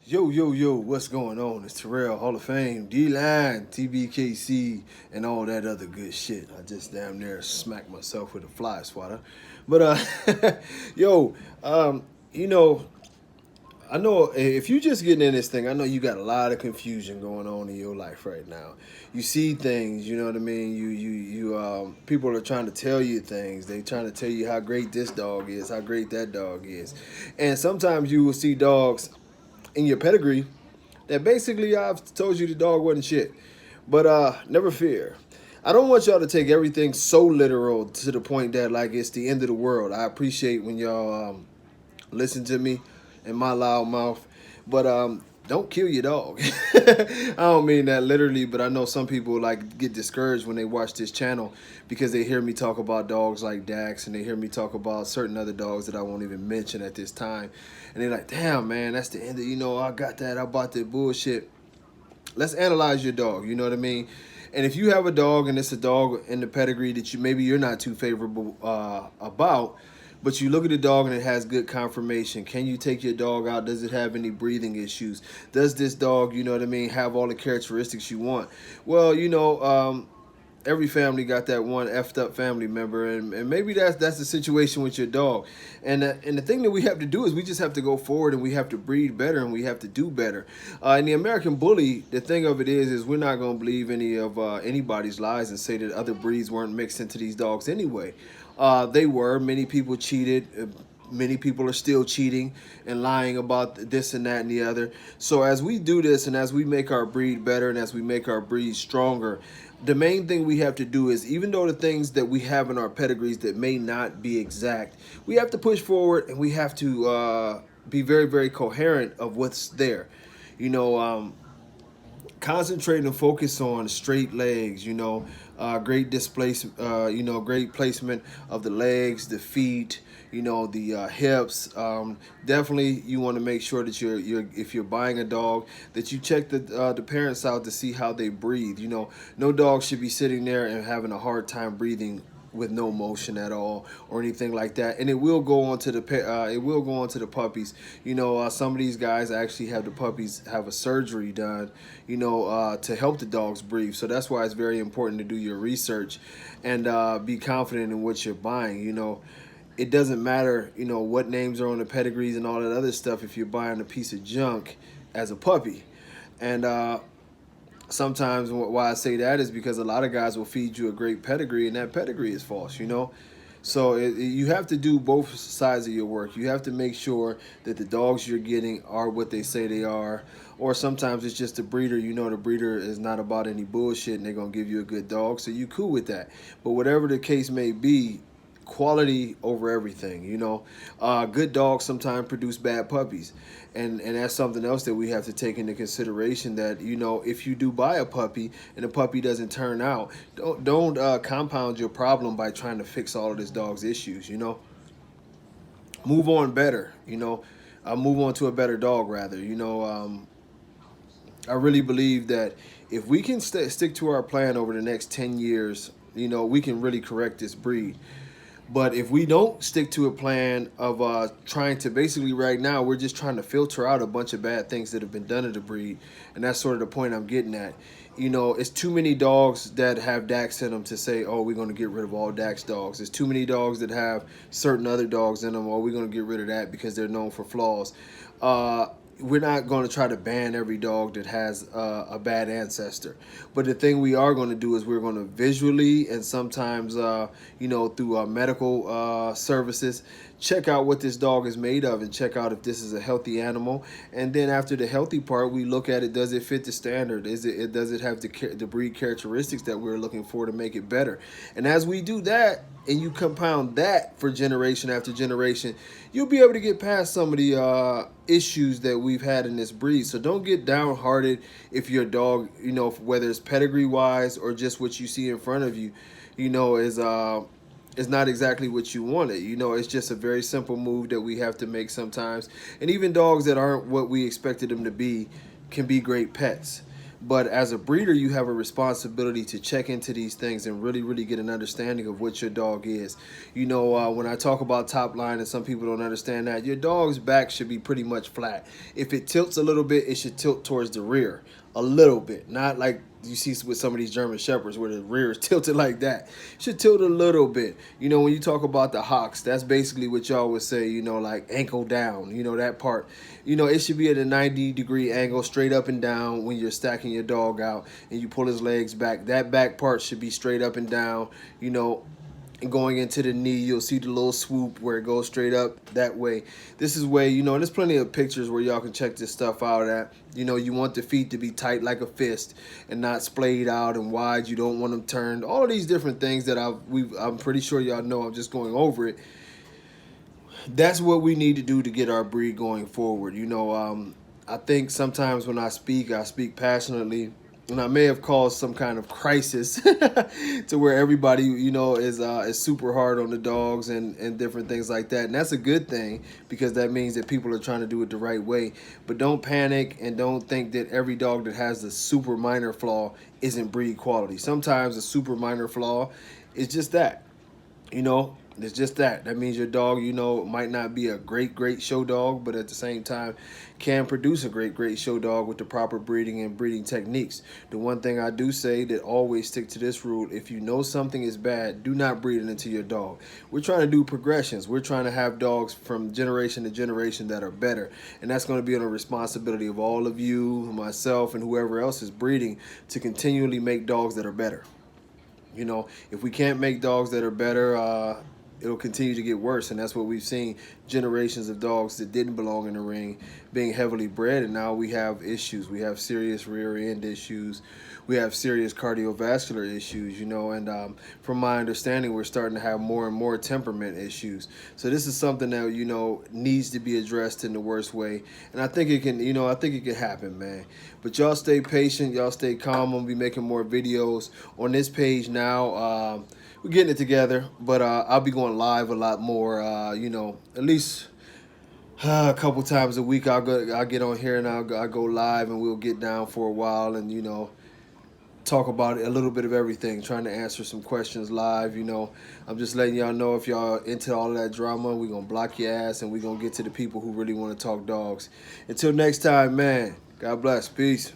Yo, yo, yo, what's going on? It's Terrell, Hall of Fame, D-Line, TBKC, and all that other good shit. I just damn near smacked myself with a fly swatter. But, yo, um, you know, I know if you just getting in this thing, I know you got a lot of confusion going on in your life right now. You see things, you know what I mean? People are trying to tell you things. They trying to tell you how great this dog is, how great that dog is. And sometimes you will see dogs in your pedigree that basically I've told you the dog wasn't shit. But never fear. I don't want y'all to take everything so literal to the point that like it's the end of the world. I appreciate when y'all listen to me in my loud mouth, but don't kill your dog. I don't mean that literally, but I know some people like get discouraged when they watch this channel because they hear me talk about dogs like Dax and they hear me talk about certain other dogs that I won't even mention at this time. And they're like, damn, man, that's the end of, I got that, I bought that bullshit. Let's analyze your dog, you know what I mean? And if you have a dog and it's a dog in the pedigree that you're not too favorable about, but you look at the dog and it has good conformation. Can you take your dog out? Does it have any breathing issues? Does this dog, you know what I mean, have all the characteristics you want? Well, every family got that one effed up family member, and maybe that's the situation with your dog. And the thing that we have to do is we just have to go forward and we have to breed better and we have to do better. And the American Bully, the thing of it is we're not gonna believe any of anybody's lies and say that other breeds weren't mixed into these dogs anyway. They were. Many people cheated. Many people are still cheating and lying about this and that and the other. So as we do this and as we make our breed better and as we make our breed stronger, the main thing we have to do is, even though the things that we have in our pedigrees that may not be exact, we have to push forward and we have to be very, very coherent of what's there. You know, concentrate and focus on straight legs, great great placement of the legs, the feet, the hips. Definitely, you want to make sure that you're if you're buying a dog, that you check the parents out to see how they breathe. No dog should be sitting there and having a hard time breathing with no motion at all or anything like that. And it will go on to the puppies. Some of these guys actually have the puppies have a surgery done, to help the dogs breathe. So that's why it's very important to do your research and be confident in what you're buying. It doesn't matter, what names are on the pedigrees and all that other stuff if you're buying a piece of junk as a puppy. And sometimes why I say that is because a lot of guys will feed you a great pedigree and that pedigree is false. So you have to do both sides of your work. You have to make sure that the dogs you're getting are what they say they are. Or sometimes it's just the breeder. The breeder is not about any bullshit and they're going to give you a good dog. So you cool with that. But whatever the case may be, quality over everything. Good dogs sometimes produce bad puppies, and that's something else that we have to take into consideration, that if you do buy a puppy and the puppy doesn't turn out, don't compound your problem by trying to fix all of this dog's issues. Move on better. Move on to a better dog rather. I really believe that if we can stick to our plan over the next 10 years, we can really correct this breed. But if we don't stick to a plan of trying to, basically right now, we're just trying to filter out a bunch of bad things that have been done to the breed. And that's sort of the point I'm getting at. It's too many dogs that have Dax in them to say, oh, we're going to get rid of all Dax dogs. There's too many dogs that have certain other dogs in them, oh, we're going to get rid of that because they're known for flaws. We're not going to try to ban every dog that has a bad ancestor. But the thing we are going to do is we're going to visually and sometimes, through medical services, check out what this dog is made of and check out if this is a healthy animal. And then after the healthy part, we look at it, does it fit the standard? Does it have the breed characteristics that we're looking for to make it better? And as we do that, and you compound that for generation after generation, you'll be able to get past some of the issues that we've had in this breed. So don't get downhearted if your dog, whether it's pedigree wise or just what you see in front of you, is not exactly what you wanted. It's just a very simple move that we have to make sometimes. And even dogs that aren't what we expected them to be can be great pets. But as a breeder, you have a responsibility to check into these things and really, really get an understanding of what your dog is. You know, when I talk about top line, and some people don't understand that, your dog's back should be pretty much flat. If it tilts a little bit, it should tilt towards the rear a little bit, not like you see with some of these German Shepherds where the rear is tilted like that. It should tilt a little bit. You know, when you talk about the hocks, that's basically what y'all would say, you know, like ankle down, you know, that part. You know, it should be at a 90-degree angle, straight up and down when you're stacking your dog out and you pull his legs back. That back part should be straight up and down, you know, and going into the knee, you'll see the little swoop where it goes straight up that way. This is way, you know, and there's plenty of pictures where y'all can check this stuff out at. You know, you want the feet to be tight like a fist and not splayed out and wide. You don't want them turned. All of these different things that I'm pretty sure y'all know. I'm just going over it. That's what we need to do to get our breed going forward. You know, I think sometimes when I speak passionately, and I may have caused some kind of crisis to where everybody, you know, is super hard on the dogs and different things like that. And that's a good thing, because that means that people are trying to do it the right way. But don't panic and don't think that every dog that has a super minor flaw isn't breed quality. Sometimes a super minor flaw is just that, you know. It's just that. That means your dog, you know, might not be a great show dog, but at the same time can produce a great show dog with the proper breeding and breeding techniques. The one thing I do say, that always stick to this rule: if you know something is bad, do not breed it into your dog. We're trying to do progressions. We're trying to have dogs from generation to generation that are better. And that's going to be on the responsibility of all of you, myself, and whoever else is breeding, to continually make dogs that are better. You know, if we can't make dogs that are better, it'll continue to get worse. And that's what we've seen: generations of dogs that didn't belong in the ring being heavily bred, and now we have issues. We have serious rear end issues. We have serious cardiovascular issues, you know, and from my understanding, we're starting to have more and more temperament issues. So this is something that, you know, needs to be addressed in the worst way. And I think it can, you know, I think it can happen, man. But y'all stay patient, y'all stay calm. I'm gonna be making more videos on this page now. We're getting it together, but I'll be going live a lot more, you know, at least a couple times a week. I'll get on here and I'll go live, and we'll get down for a while and, you know, talk about a little bit of everything, trying to answer some questions live. You know, I'm just letting y'all know, if y'all into all of that drama, we're gonna block your ass and we're gonna get to the people who really want to talk dogs. Until next time, man, God bless. Peace.